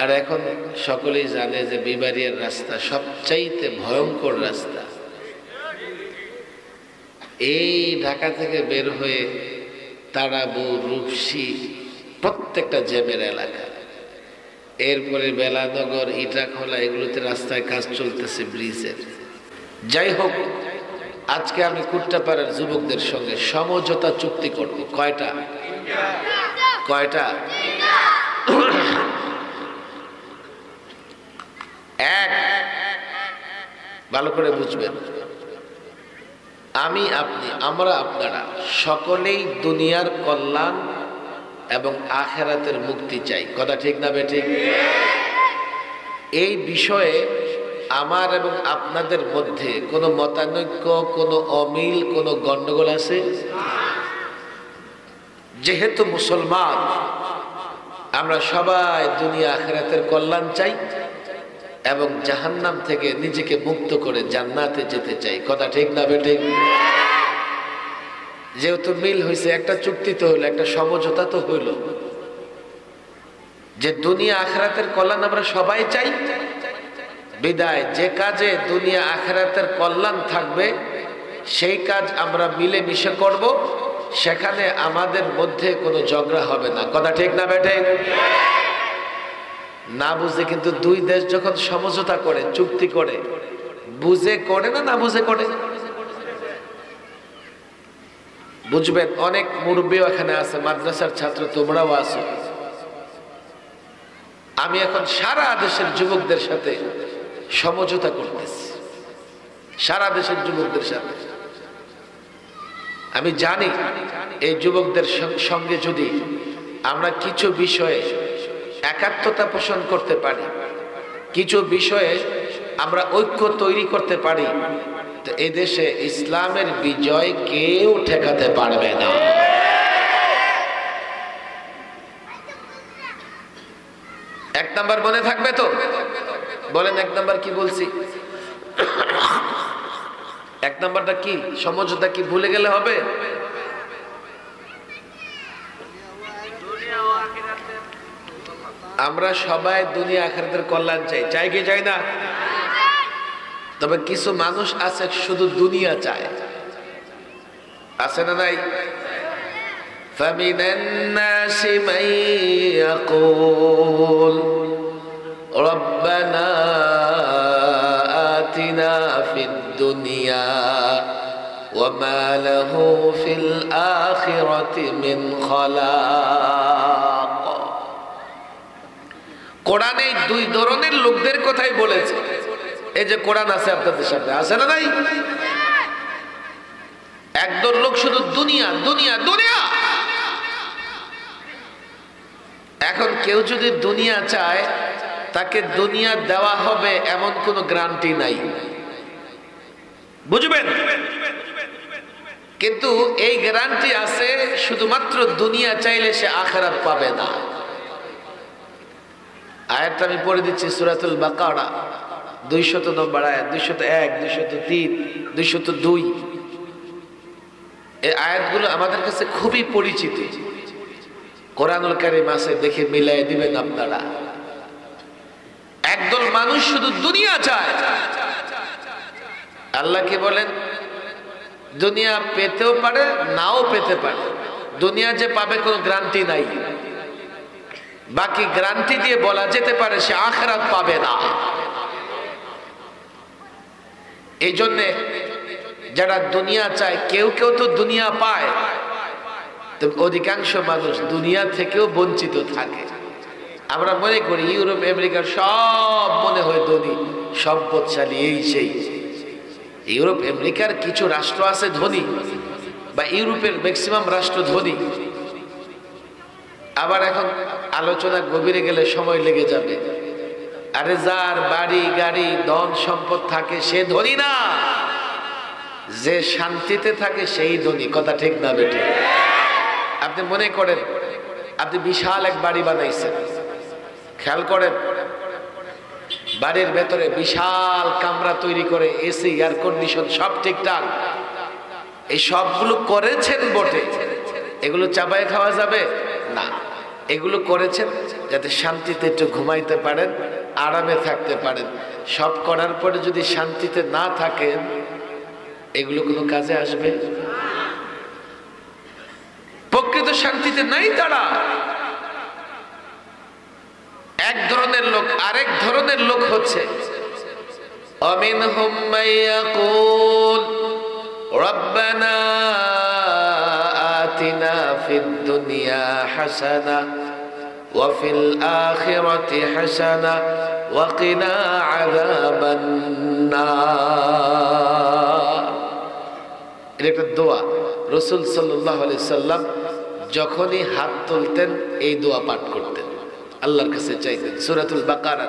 আর এখন সকলেই জানে যে বিবাড়িয়ার রাস্তা সবচাইতে ভয়ঙ্কর রাস্তা। এই ঢাকা থেকে বের হয়ে তারাবু, রূপসী প্রত্যেকটা জ্যামের এলাকা, এরপরে বেলানগর, ইটাখোলা, এগুলোতে রাস্তায় কাজ চলতেছে ব্রিজের। যাই হোক, আজকে আমি কুট্টাপাড়ার যুবকদের সঙ্গে সমঝোতা চুক্তি করব। কয়টা? এক, ভালো করে বুঝবেন, আমি, আপনি, আমরা, আপনারা সকলেই দুনিয়ার কল্যাণ এবং আখিরাতের মুক্তি চাই। কথা ঠিক না বেঠিক? এই বিষয়ে আমার এবং আপনাদের মধ্যে কোনো মতানৈক্য, কোনো অমিল, কোনো গন্ডগোল আছে? যেহেতু মুসলমান, আমরা সবাই দুনিয়া আখিরাতের কল্যাণ চাই এবং জাহান্নাম থেকে নিজেকে মুক্ত করে জান্নাতে যেতে চাই। কথা ঠিক না বেঠিক? যেহেতু মিল হয়েছে, একটা চুক্তি তো হইল, একটা সমঝোতা তো হইল যে দুনিয়া আখিরাতের কল্যাণ আমরা সবাই চাই। বিদায় যে কাজে দুনিয়া আখিরাতের কল্যাণ থাকবে সেই কাজ আমরা মিলেমিশে করব, সেখানে আমাদের মধ্যে কোনো ঝগড়া হবে না। কথা ঠিক না বেঠিক? না বুঝে কিন্তু দুই দেশ যখন সমঝোতা করে, চুক্তি করে, বুঝে করে না বুঝে করে? বুঝবেন, অনেক মুরব্বীও এখানে আছে, মাদ্রাসার ছাত্র তোমরাও আছো। আমি এখন সারা দেশের যুবকদের সাথে সমঝোতা করতেছি, সারা দেশের যুবকদের সাথে। আমি জানি এই যুবকদের সঙ্গে যদি আমরা কিছু বিষয়ে একাত্মতা পোষণ করতে পারি, কিছু বিষয়ে আমরা ঐক্য তৈরি করতে পারি, তো এই দেশে ইসলামের বিজয় কেউ ঠেকাতে পারবে না। এক নাম্বার মনে থাকবে তো? বলেন এক নাম্বার কি বলছি? এক নাম্বারটা কি? সমঝোতা কি ভুলে গেলে হবে? আমরা সবাই দুনিয়া আখিরাতের কল্যাণ চাই, চাই কি চাই না? তবে কিছু মানুষ আছে শুধু দুনিয়া চায়, আছে না নাই? فَمِنَ النَّاسِ مَن يَقُولُ رَبَّنَا آتِنَا فِي الدُّنْيَا وَمَا لَهُ فِي الْآخِرَةِ مِنْ خَلَاقٍ। কোরআনে দুই ধরনের লোকদের কথাই বলেছে। এই যে কোরআন আছে আপনাদের সামনে, আছে না নাই? একদল লোক শুধু দুনিয়া দুনিয়া দুনিয়া। এখন কেউ যদি দুনিয়া চায়, তাকে দুনিয়া দেওয়া হবে এমন কোনো গ্যারান্টি নাই, বুঝবেন? কিন্তু এই গ্যারান্টি আছে, শুধুমাত্র দুনিয়া চাইলে সে আখিরাত পাবে না। আয়াতটা আমি পড়ে দিচ্ছি, সূরাতুল বাকারা 200 নম্বর আয়াত, 201, 203, 202। এই আয়াতগুলো আমাদের কাছে খুবই পরিচিত। কোরআনুল কারীম আছে, দেখে মিলাই দিবেন আপনারা। একদল মানুষ শুধু দুনিয়া চায়। আল্লাহ কি বলেন? দুনিয়া পেতেও পারে, নাও পেতে পারে। দুনিয়া যে পাবে কোনো গ্যারান্টি নাই। বাকি গ্যারান্টি দিয়ে বলা যেতে পারে সে আখিরাত পাবে না। এই জন্যে যারা দুনিয়া চায়, কেউ কেউ তো দুনিয়া পায়, তবে অধিকাংশ মানুষ দুনিয়া থেকেও বঞ্চিত থাকে। আমরা মনে করি ইউরোপ আমেরিকার সব মনে হয় ধনী, সম্পদশালী, এই সেই। ইউরোপ আমেরিকার কিছু রাষ্ট্র আছে ধনী, বা ইউরোপের ম্যাক্সিমাম রাষ্ট্র ধনী। আবার এখন আলোচনা গভীরে গেলে সময় লেগে যাবে। আরে যার বাড়ি গাড়ি ধন সম্পদ থাকে সে ধনী না, যে শান্তিতে থাকে সেই ধনী। কথা ঠিক না বেটে? আপনি মনে করেন আপনি বিশাল এক বাড়ি বানাইছেন, খেয়াল করেন বাড়ির ভেতরে বিশাল কামরা তৈরি করে, এসি, এয়ার কন্ডিশন সব ঠিকঠাক, এই সবগুলো করেছেন বটে, এগুলো চাবায় খাওয়া যাবে না। এগুলো করেছেন, যাতে শান্তিতে একটু ঘুমাইতে পারেন, আরামে থাকতে পারেন। সব করার পরে যদি শান্তিতে না থাকেন, এগুলো কোনো কাজে আসবে? প্রকৃত শান্তিতে নাই তারা। এক ধরনের লোক, আরেক ধরনের লোক হচ্ছে ومنهم من يقول ربنا آتنا في الدنيا حسنة وفي الآخرة حسنة وقنا عذاب النار। এটা একটা দোয়া। রাসূল সাল্লাল্লাহু আলাইহি সাল্লাম যখনই হাত তুলতেন এই দোয়া পাঠ করতেন, আল্লাহর কাছে চাইতেন। সূরাতুল বাকারা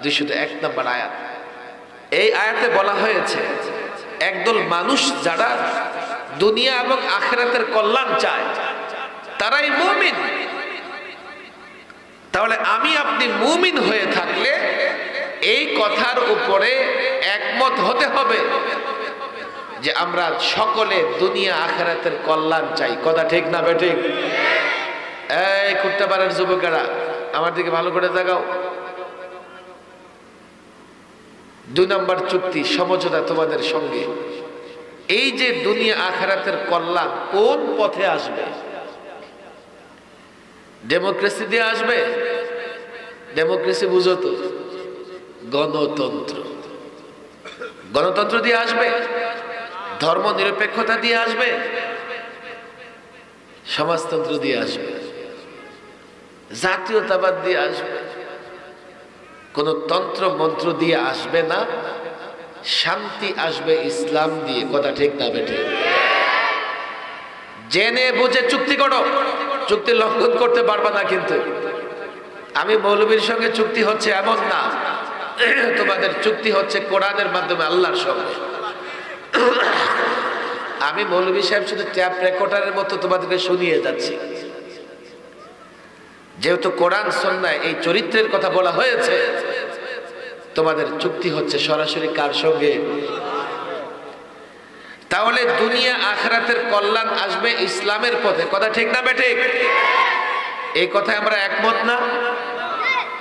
201 নম্বর আয়াত। এই আয়াতে বলা হয়েছে একদল মানুষ যারা দুনিয়া এবং আখিরাতের কল্যাণ চায় তারাই মুমিন। তাহলে আমি আপনি মুমিন হয়ে থাকলে এই কথার উপরে একমত হতে হবে যে আমরা সকলে দুনিয়া আখিরাতের কল্যাণ চাই। কথা ঠিক না বেঠিক? এই কুট্টাপাড়ার যুবকেরা আমার দিকে ভালো করে তাকাও। 2 নম্বর চুক্তি, সমঝোতা তোমাদের সঙ্গে। এই যে দুনিয়া আখিরাতের কল্যাণ কোন পথে আসবে? ডেমোক্রেসি দিয়ে আসবে? ডেমোক্রেসি বুঝো তো? গণতন্ত্র। গণতন্ত্র দিয়ে আসবে? ধর্ম নিরপেক্ষতা দিয়ে আসবে? সমাজতন্ত্র দিয়ে আসবে? জাতীয়তাবাদ দিয়ে আসবে? কোন তন্ত্র মন্ত্র দিয়ে আসবে না। শান্তি আসবে ইসলাম দিয়ে। কথা ঠিক না বেঠিক? জেনে বুঝে চুক্তি করো, চুক্তি লঙ্ঘন করতে পারবা না। কিন্তু আমি মৌলবীর সঙ্গে চুক্তি হচ্ছে এমন না, তোমাদের চুক্তি হচ্ছে কোরআনের মাধ্যমে আল্লাহর সঙ্গে। আমি মৌলবী সাহেব শুধু ট্যাপ রেকর্ডারের মতো তোমাদেরকে শুনিয়ে যাচ্ছি। যেহেতু কোরআন সুন্নাহয় এই চরিত্রের কথা বলা হয়েছে, তোমাদের চুক্তি হচ্ছে সরাসরি কার সঙ্গে? তাহলে দুনিয়া আখিরাতের কল্যাণ আসবে ইসলামের পথে। কথা ঠিক না বেঠিক? এই কথায় আমরা একমত না?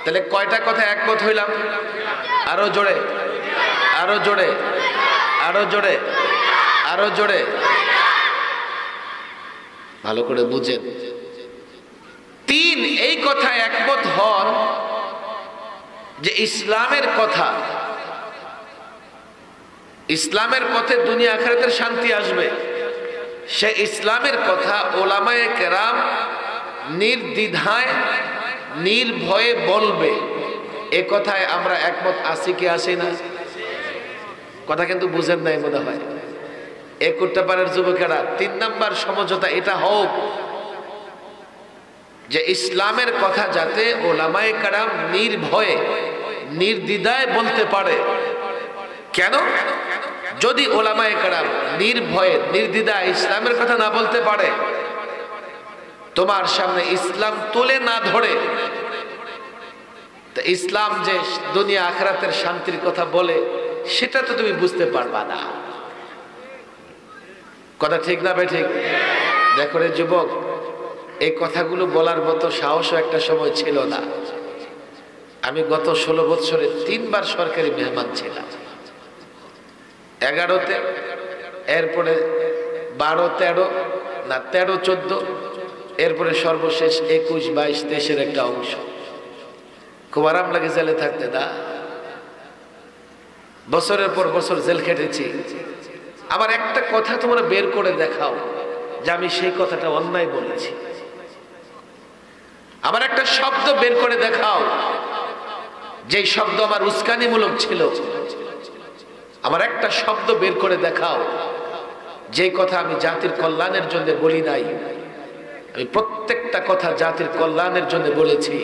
তাহলে কয়টা কথা একমত হইলাম? আরো জোরে, আরো জোরে, আরো জোরে, আরো জোরে, ভালো করে বুঝেন। 3, এই কথায় একমত হন যে ইসলামের কথা, ইসলামের পথে দুনিয়া আখিরাতের শান্তি আসবে। সে ইসলামের কথা ওলামায়ে কেরাম নির্দ্বিধায় নির্ভয়ে বলবে। এ কথায় আমরা একমত আছি কি আসি না? কথা কিন্তু বুঝেন নাই মনে হয়। এ কুট্টাপাড়ার যুবকেরা 3 নম্বর সমঝোতা এটা হোক যে ইসলামের কথা যাতে ওলামায়ে কেরাম নির্ভয়ে নির্দ্বিধায় বলতে পারে। কেন? যদি ওলামায়ে কেরাম নির্ভয়ে নির্দ্বিধায় ইসলামের কথা না বলতে পারে, তোমার সামনে ইসলাম তুলে না ধরে, তো ইসলাম যে দুনিয়া আখিরাতের শান্তির কথা বলে সেটা তো তুমি বুঝতে পারবা না। কথা ঠিক না বেঠিক? দেখো রে যুবক, এই কথাগুলো বলার মতো সাহসও একটা সময় ছিল না। আমি গত 16 বছরে 3 বার সরকারি মেহমান ছিলাম। 11তে, এরপরে 12, 13 না 13, 14, এরপরে সর্বশেষ 21, 22 দেশের একটা অংশ। খুব আরাম লাগে জেলে থাকতে না? বছরের পর বছর জেল খেটেছি। আমার একটা কথা তোমরা বের করে দেখাও যে আমি সেই কথাটা অন্যায় বলেছি। আমার একটা শব্দ বের করে দেখাও যে শব্দ আমার উস্কানিমূলক ছিল। আমার একটা শব্দ বের করে দেখাও যে কথা আমি জাতির কল্যাণের জন্য বলি নাই। আমি প্রত্যেকটা কথা জাতির কল্যাণের জন্য বলেছি,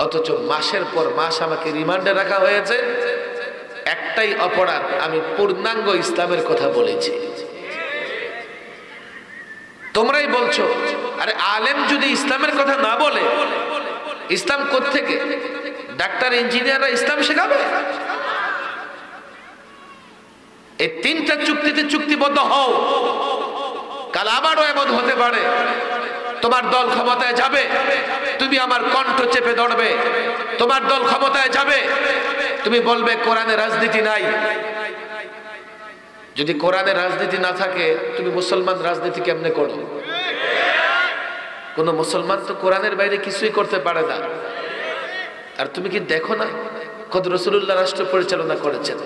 অথচ মাসের পর মাস আমাকে রিমান্ডে রাখা হয়েছে। একটাই অপরাধ, আমি পূর্ণাঙ্গ ইসলামের কথা বলেছি। তোমরাই বলছো আরে আলেম যদি ইসলামের কথা না বলে ইসলাম কোত্থেকে? ডাক্তার ইঞ্জিনিয়াররা ইসলাম শেখাবে? এই 3টা চুক্তিতে চুক্তিবদ্ধ হও। কাল আবারও এমন হতে পারে তোমার দল ক্ষমতায় যাবে, তুমি আমার কণ্ঠ চেপে ধরবে। তোমার দল ক্ষমতায় যাবে, তুমি বলবে কোরআনে রাজনীতি নাই। যদি কোরআনে রাজনীতি না থাকে, তুমি মুসলমান রাজনীতি কেমনে করো? কোন মুসলমান তো কোরআনের বাইরে কিছুই করতে পারে না। আর তুমি কি দেখো না, খোদ রাসূলুল্লাহ রাষ্ট্র পরিচালনা করেছেন।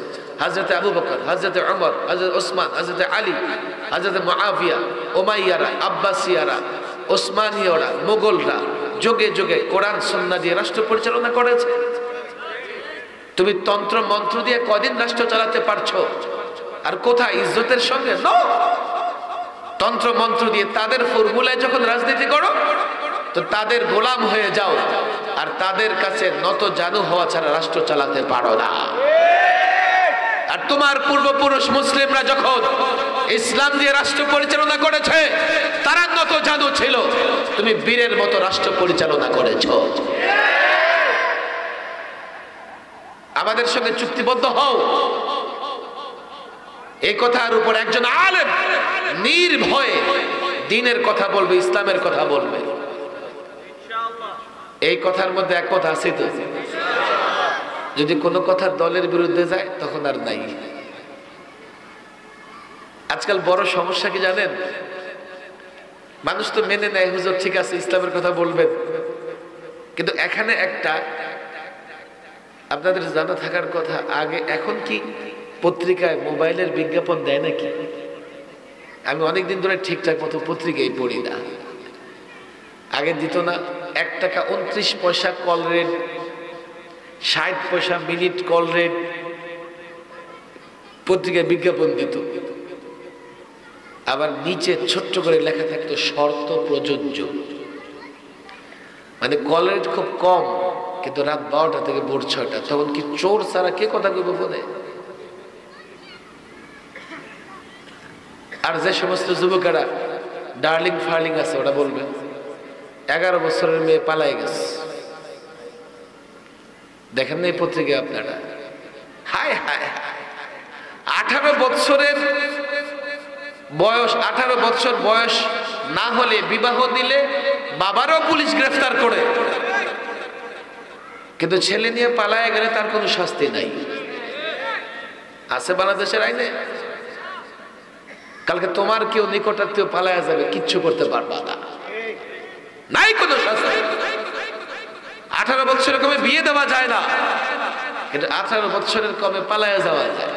হযরত আবু বকর, হযরত ওমর, হযরত ওসমান, হযরত আলী, হযরত মুআবিয়া, উমাইয়ারা, আব্বাসিয়ারা, ওসমানীয়রা, মোগলরা যুগে যুগে কোরআন সুন্নাহ দিয়ে রাষ্ট্র পরিচালনা করেছে। তুমি তন্ত্র মন্ত্র দিয়ে কদিন রাষ্ট্র চালাতে পারছো? আর কোথায় ইজ্জতের সঙ্গে? নো, তন্ত্র মন্ত্র দিয়ে তাদের ফর্মুলায় যখন রাজনীতি করো, তো তাদের গোলাম হয়ে যাও, আর তাদের কাছে নত জানু হওয়া ছাড়া রাষ্ট্র চালাতে পারো না। আর তোমার পূর্বপুরুষ মুসলিমরা যখন ইসলাম দিয়ে রাষ্ট্র পরিচালনা করেছে, তারা নত জানু ছিল, তুমি বীরের মতো রাষ্ট্র পরিচালনা করেছো। আমাদের সঙ্গে চুক্তিবদ্ধ হও। এই কথার উপর একজন আলেম নির্ভয়ে দ্বীনের কথা বলবে, ইসলামের কথা বলবে। এই কথার মধ্যে একমত আছে তো? যদি কোনো কথা দলের বিরুদ্ধে যায়, তখন আর নাই। আজকাল বড় সমস্যা কি জানেন? মানুষ তো মেনে নেয়, হুজুর ঠিক আছে ইসলামের কথা বলবেন, কিন্তু এখানে একটা আপনাদের জানা থাকার কথা, আগে এখন কি পত্রিকায় মোবাইলের বিজ্ঞাপন দেয় নাকি? আমি অনেকদিন ধরে ঠিকঠাক মতো পত্রিকায় পড়ি না। আগে দিত না? 1 টাকা 29 পয়সা কল রেট, 60 পয়সা মিনিট কল রেট, পত্রিকায় বিজ্ঞাপন দিত। আবার নিচে ছোট্ট করে লেখা থাকতো শর্ত প্রযোজ্য। মানে কল রেট খুব কম, কিন্তু রাত 12টা থেকে ভোর 6টা, তখন কি চোর ছাড়া কে কথা কইব ফোনে? আর যে সমস্ত যুবকেরা ডার্লিং ফার্লিং আছে, ওরা বলবে 11 বছরের মেয়ে পালাই গেছে। দেখেন না এই পত্রিকায় আপনারা? হায় হায়, 18 বছরের বয়স, 18 বছর বয়স না হলে বিবাহ দিলে বাবারও পুলিশ গ্রেফতার করে, কিন্তু ছেলে নিয়ে পালায় গেলে তার কোনো শাস্তি নাই। আছে বাংলাদেশের আইনে? কালকে তোমার কেউ নিকটাত্মীয় পালায়া যাবে, কিচ্ছু করতে পারবা না, নাই কোনো শাস্তি। 18 বছরের কমে বিয়ে দেওয়া যায় না, কিন্তু 18 বছরের কমে পালায়া যাওয়া যায়।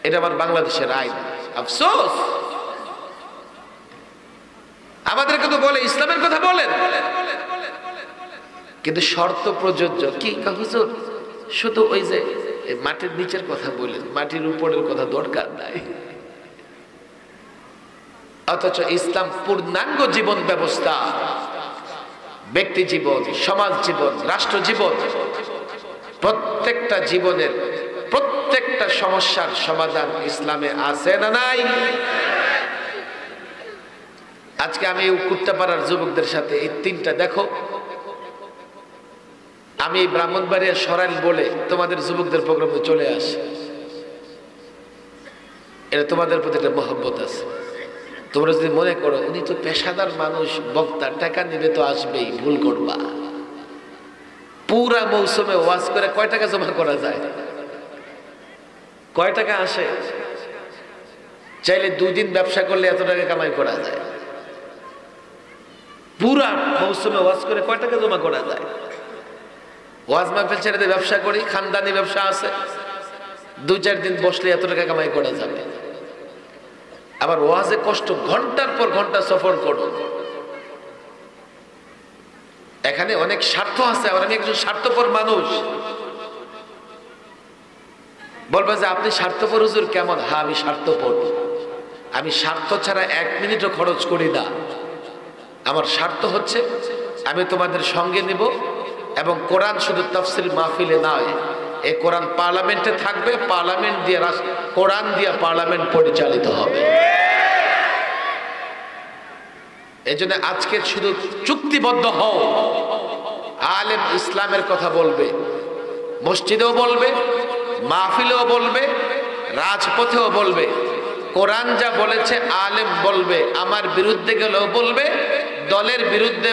এটা আমার বাংলাদেশের আইন। আফসোস, আমাদেরকে তো বলে ইসলামের কথা বলেন, কিন্তু শর্ত প্রযোজ্য। কি হুজুর শুধু ওই যে মাটির নিচের কথা বলেন, মাটির উপরের কথা দরকার নাই। অথচ ইসলাম পূর্ণাঙ্গ জীবন ব্যবস্থা, ব্যক্তি জীবন, সমাজ জীবন, রাষ্ট্র জীবন, প্রত্যেকটা জীবনের প্রত্যেকটা সমস্যার সমাধান ইসলামে আছে না নাই? আজকে আমি কুট্টাপাড়ার যুবকদের সাথে এই 3টা দেখো, আমি ব্রাহ্মণবাড়িয়া সরাইল বলে তোমাদের যুবকদের প্রোগ্রামে চলে আসি। এটা তোমাদের প্রতি একটা মহব্বত আছে। তোমরা যদি মনে করো উনি তো পেশাদার মানুষ, বক্তা, টাকা নেবে তো আসবেই, ভুল করবা। পুরা মৌসুমে ওয়াজ করে কয় টাকা জমা করা যায়? কয় টাকা আসে? চাইলে 2 দিন ব্যবসা করলে এত টাকা কামাই করা যায়। পুরা মৌসুমে ওয়াজ করে কয় টাকা জমা করা যায়? ওয়াজ মাহফিল ছেড়ে দিয়ে ব্যবসা করি, খানদানি ব্যবসা আছে, 2-4 দিন বসলে এত টাকা কামাই করা যাবে। আবার ওয়াজে কষ্ট, ঘন্টার পর ঘন্টা সফর করো। এখানে অনেক স্বার্থ আছে। আবার আমি একজন স্বার্থপর মানুষ। বলবে যে আপনি স্বার্থপর হুজুর কেমন? হ্যাঁ, আমি স্বার্থপর। আমি স্বার্থ ছাড়া 1 মিনিটও খরচ করি না। আমার স্বার্থ হচ্ছে আমি তোমাদের সঙ্গে নিব, এবং কোরআন শুধু তাফসীর মাহফিলে নয়, এই কোরআন পার্লামেন্টে থাকবে, পার্লামেন্ট দিয়ে কোরআন দিয়ে পার্লামেন্ট পরিচালিত হবে। এজন্য আজকে শুধু চুক্তিবদ্ধ হও, আলেম ইসলামের কথা বলবে, মসজিদেও বলবে, মাহফিলেও বলবে, রাজপথেও বলবে। কোরআন যা বলেছে আলেম বলবে, আমার বিরুদ্ধে গেলেও বলবে, দলের বিরুদ্ধে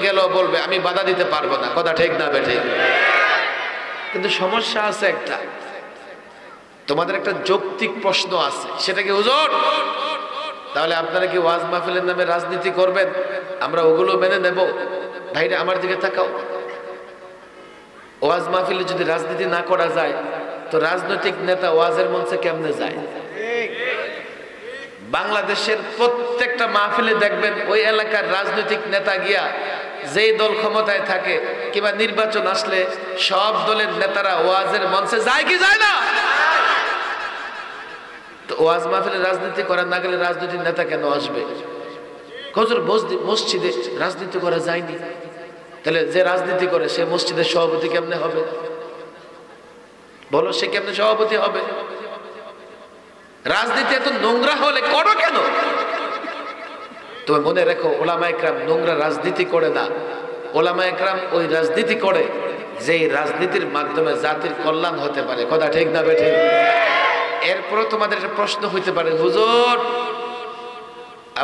গেল বলবে আমি বাধা দিতে পারবো না, কথা ঠিক না বেঠিক? কিন্তু সমস্যা আছে একটা, তোমাদের একটা যৌক্তিক প্রশ্ন আছে, সেটা কি হুজুর তাহলে আপনারা কি ওয়াজ মাহফিলের নামে রাজনীতি করবেন? আমরা ওগুলো মেনে নেব? ভাইরা আমার দিকে তাকাও, ওয়াজ মাহফিলে যদি রাজনীতি না করা যায় তো রাজনৈতিক নেতা ওয়াজের মঞ্চে কেমনে যায়? বাংলাদেশের প্রত্যেকটা মাহফিলে দেখবেন ওই এলাকার রাজনৈতিক নেতা গিয়া যেই দল ক্ষমতায় থাকে কিংবা নির্বাচন আসলে সব দলের নেতারা ওয়াজের মঞ্চে যায় কি যায় না? তো ওয়াজ মাহফিলে রাজনীতি করা না গেলে রাজনৈতিক নেতা কেন আসবে? হুজুর মসজিদে রাজনীতি করা যায়নি, তাহলে যে রাজনীতি করে সে মসজিদের সভাপতি কেমনে হবে? বলো, সে কেমনে সভাপতি হবে? রাজনীতি এত নোংরা হলে করো কেন? তুমি মনে রেখো, ওলামা একরাম নোংরা রাজনীতি করে না, ওলামা একরাম ওই রাজনীতি করে যেই রাজনীতির মাধ্যমে জাতির কল্যাণ হতে পারে, কথা ঠিক না বেঠিক? এরপরও তোমাদের একটা প্রশ্ন হইতে পারে, হুজুর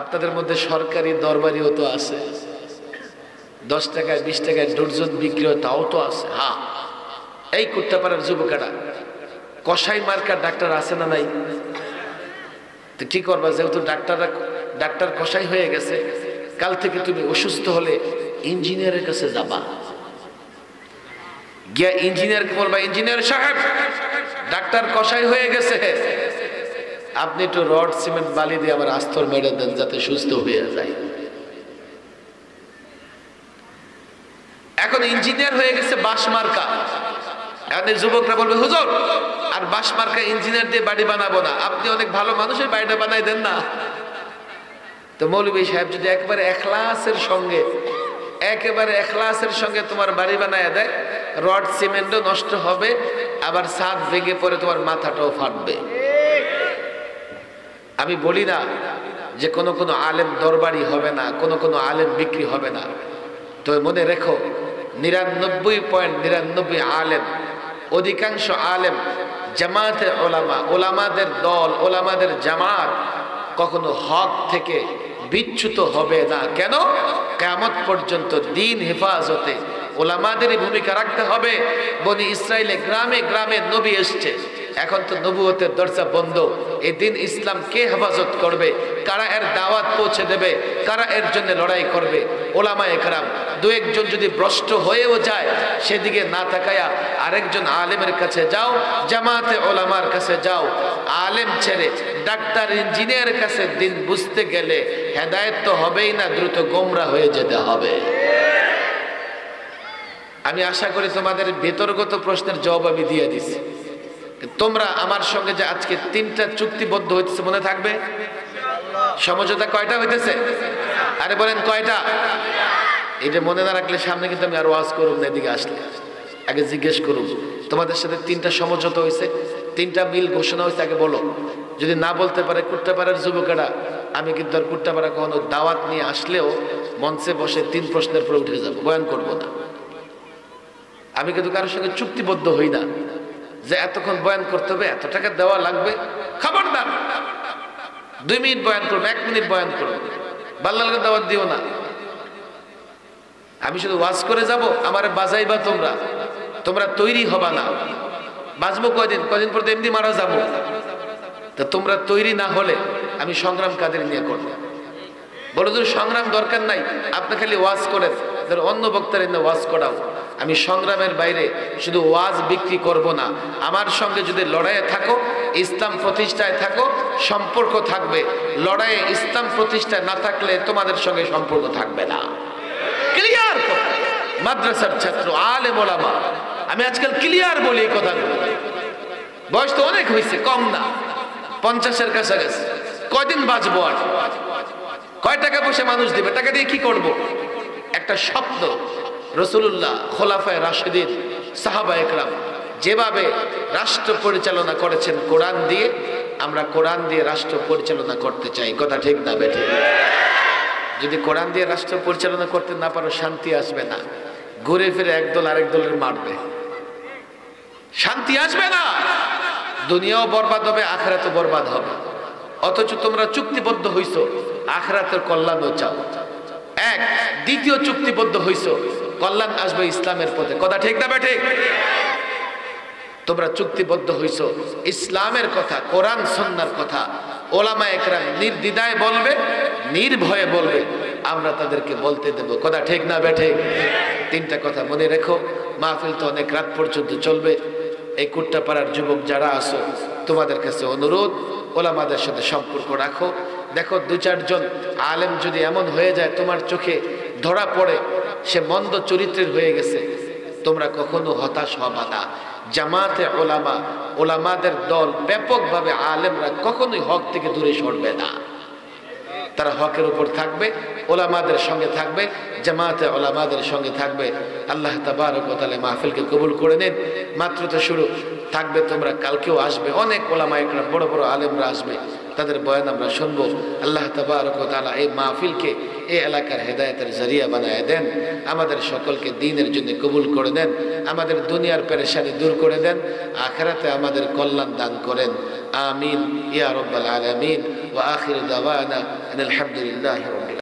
আপনাদের মধ্যে সরকারি দরবারিও তো আছে, 10 টাকায় 20 টাকায় ডর্জন বিক্রি হয়, তাও তো আছে। হ্যাঁ, এই কুট্টাপাড়ার যুবকেরা কসাই মার্কার ডাক্তার আছে না নাই? তো কি করবা, যেহেতু ডাক্তার কসাই হয়ে গেছে, কাল থেকে তুমি অসুস্থ হলে ইঞ্জিনিয়ারের কাছে যাবা, গিয়া ইঞ্জিনিয়ারকে বলবা, ইঞ্জিনিয়ার সাহেব ডাক্তার কসাই হয়ে গেছে, আপনি একটু রড সিমেন্ট বালি দিয়ে আমার আস্তর মেরে দেন যাতে সুস্থ হয়ে যায়। এখন ইঞ্জিনিয়ার হয়ে গেছে বাঁশ মার্কা, এখন যুবকরা বলবে, হুজুর আর বাঁশ মার্কা ইঞ্জিনিয়ার দিয়ে বাড়ি বানাবো না, আপনি অনেক ভালো মানুষের বাড়িটা বানাই দেন না। তো মৌলভী সাহেব যদি একেবারে এখলাসের সঙ্গে তোমার বাড়ি বানায় দেয়, রড সিমেন্টও নষ্ট হবে, আবার ছাদ ভেঙে পড়ে তোমার মাথাটাও ফাটবে। আমি বলি না যে কোনো আলেম দরবারি হবে না, কোনো আলেম বিক্রি হবে না, তো মনে রেখো 99.99 আলেম, অধিকাংশ আলেম জামাতে ওলামাদের দল, ওলামাদের জামাত কখনো হক থেকে বিচ্যুত হবে না। কেন? কিয়ামত পর্যন্ত দ্বীন হেফাজতে ওলামাদেরই ভূমিকা রাখতে হবে। বনি ইসরাইলে গ্রামে গ্রামে নবী এসছে, এখন তো নবুয়তের দরজা বন্ধ। এই দিন ইসলাম কে হেফাজত করবে? কারা এর দাওয়াত পৌঁছে দেবে? কারা এর জন্য লড়াই করবে? ওলামায়ে কেরাম। দু একজন যদি ভ্রষ্ট হয়েও যায়, সেদিকে না তাকায়া আরেকজন আলেমের কাছে যাও, জামাতে ওলামার কাছে যাও। আলেম ছেড়ে ডাক্তার ইঞ্জিনিয়ারের কাছে দিন বুঝতে গেলে হেদায়েত তো হবেই না, দ্রুত গোমরা হয়ে যেতে হবে। আমি আশা করি তোমাদের ভেতরগত প্রশ্নের জবাব আমি দিয়ে দিছি। তোমরা আমার সঙ্গে যে আজকে 3টা চুক্তিবদ্ধ হইতেছে, মনে থাকবে? সমঝোতা কয়টা হইতেছে? আরে বলেন কয়টা? এটা মনে না রাখলে সামনে কিন্তু আমি আর ওয়াজ করব না। এদিকে আসলে আগে জিজ্ঞেস করুন, তোমাদের সাথে 3টা সমঝোতা হয়েছে, 3টা মিল ঘোষণা হয়েছে, আগে বলো। যদি না বলতে পারে কুট্টাপাড়ার যুবকেরা, আমি কিন্তু আর কুট্টাপাড়া কখনো দাওয়াত নিয়ে আসলেও মঞ্চে বসে 3 প্রশ্নের পরে উঠে যাব, বয়ান করব না। আমি কিন্তু কারোর সঙ্গে চুক্তিবদ্ধ হই না যে এতক্ষণ বয়ান করতে হবে, এত টাকা দেওয়া লাগবে। খবরদার, 2 মিনিট বয়ান করবো, 1 মিনিট বয়ান করবো, বাল্লা লাগা দাওয়াত দিও না। আমি শুধু ওয়াজ করে যাব, আমারে বাজাইবা তোমরা তৈরি হবা না। বাজবো কয়দিন পর এমনি মারা যাবো। তা তোমরা তৈরি না হলে আমি সংগ্রাম কাদের নিয়ে করবো? বলো যে সংগ্রাম দরকার নাই, আপনি খালি ওয়াজ করেন, অন্য বক্তার এনে ওয়াজ করাও। আমি সংগ্রামের বাইরে শুধু ওয়াজ বিক্রি করব না। আমার সঙ্গে যদি লড়াইয়ে থাকো, ইসলাম প্রতিষ্ঠায় থাকো, সম্পর্ক থাকবে। লড়াইয়ে ইসলাম প্রতিষ্ঠায় না থাকলে তোমাদের সঙ্গে সম্পর্ক থাকবে না। ক্লিয়ার? মাদ্রাসার ছাত্র, আলেম ওলামা, আমি আজকাল ক্লিয়ার বলি এই কথাগুলো। বয়স তো অনেক হয়েছে, কম না, 50-এর কাছাকাছি। কয়দিন বাঁচবো আর? কয় টাকা পয়সা মানুষ দিবে? টাকা দিয়ে কি করব? একটা শব্দ রাসূলুল্লাহ, খোলাফায়ে রাশিদিন, সাহাবায়ে কেরাম যেভাবে রাষ্ট্র পরিচালনা করেছেন কোরআন দিয়ে, আমরা কোরআন দিয়ে রাষ্ট্র পরিচালনা করতে চাই, কথা ঠিক না বেঠিক? যদি কোরআন দিয়ে রাষ্ট্র পরিচালনা করতে না পারো, শান্তি আসবে না। ঘুরে ফিরে একদল আরেক দলের মারবে, শান্তি আসবে না। দুনিয়াও বরবাদ হবে, আখিরাতও বরবাদ হবে। অথচ তোমরা চুক্তিবদ্ধ হইছো, আখিরাতের কল্যাণও চাও। এক। দ্বিতীয় চুক্তিবদ্ধ হইছো, কল্যাণ আসবে ইসলামের পথে। কথা ঠিক না ঠিক? তোমরা চুক্তিবদ্ধ হইছো ইসলামের কথা, কোরআন সুন্নাহর কথা। ওলামা একরাম নির্দ্বিধায় বলবে, নির্ভয়ে বলবে, আমরা তাদেরকে বলতে দেব। কথা ঠিক না ঠিক? তিনটা কথা মনে রেখো। মাহফিল তো অনেক রাত পর্যন্ত চলবে। এই কুট্টাপাড়ার যুবক যারা আছো, তোমাদের কাছে অনুরোধ, ওলামাদের সাথে সম্পর্ক রাখো। দেখো, দু চারজন আলেম যদি এমন হয়ে যায় তোমার চোখে ধরা পড়ে সে মন্দ চরিত্রের হয়ে গেছে, তোমরা কখনো হতাশ হবা না। জামাতে ওলামা, ওলামাদের দল, ব্যাপকভাবে আলেমরা কখনোই হক থেকে দূরে সরবে না। তারা হকের উপর থাকবে, ওলামাদের সঙ্গে থাকবে, জামাতে ওলামাদের সঙ্গে থাকবে। আল্লাহ তাবারক ওয়া তাআলা মাহফিলকে কবুল করে নেন। মাত্র তো শুরু, থাকবে তোমরা, কালকেও আসবে। অনেক ওলামা একরাম, বড় বড় আলেমরা আসবে, তাদের বয়ান আমরা শুনবো। আল্লাহ তাবারক ওয়া তাআলা এই মাহফিলকে এই এলাকার হেদায়েতের জরিয়া বানায় দেন। আমাদের সকলকে দ্বীনের জন্য কবুল করে দেন। আমাদের দুনিয়ার পেরেশানি দূর করে দেন, আখিরাতে আমাদের কল্যাণ দান করেন। আমিন ইয়া রাব্বাল আলামিন। ওয়া আখির দাওয়ানা আলহামদুলিল্লাহি রাব্বিল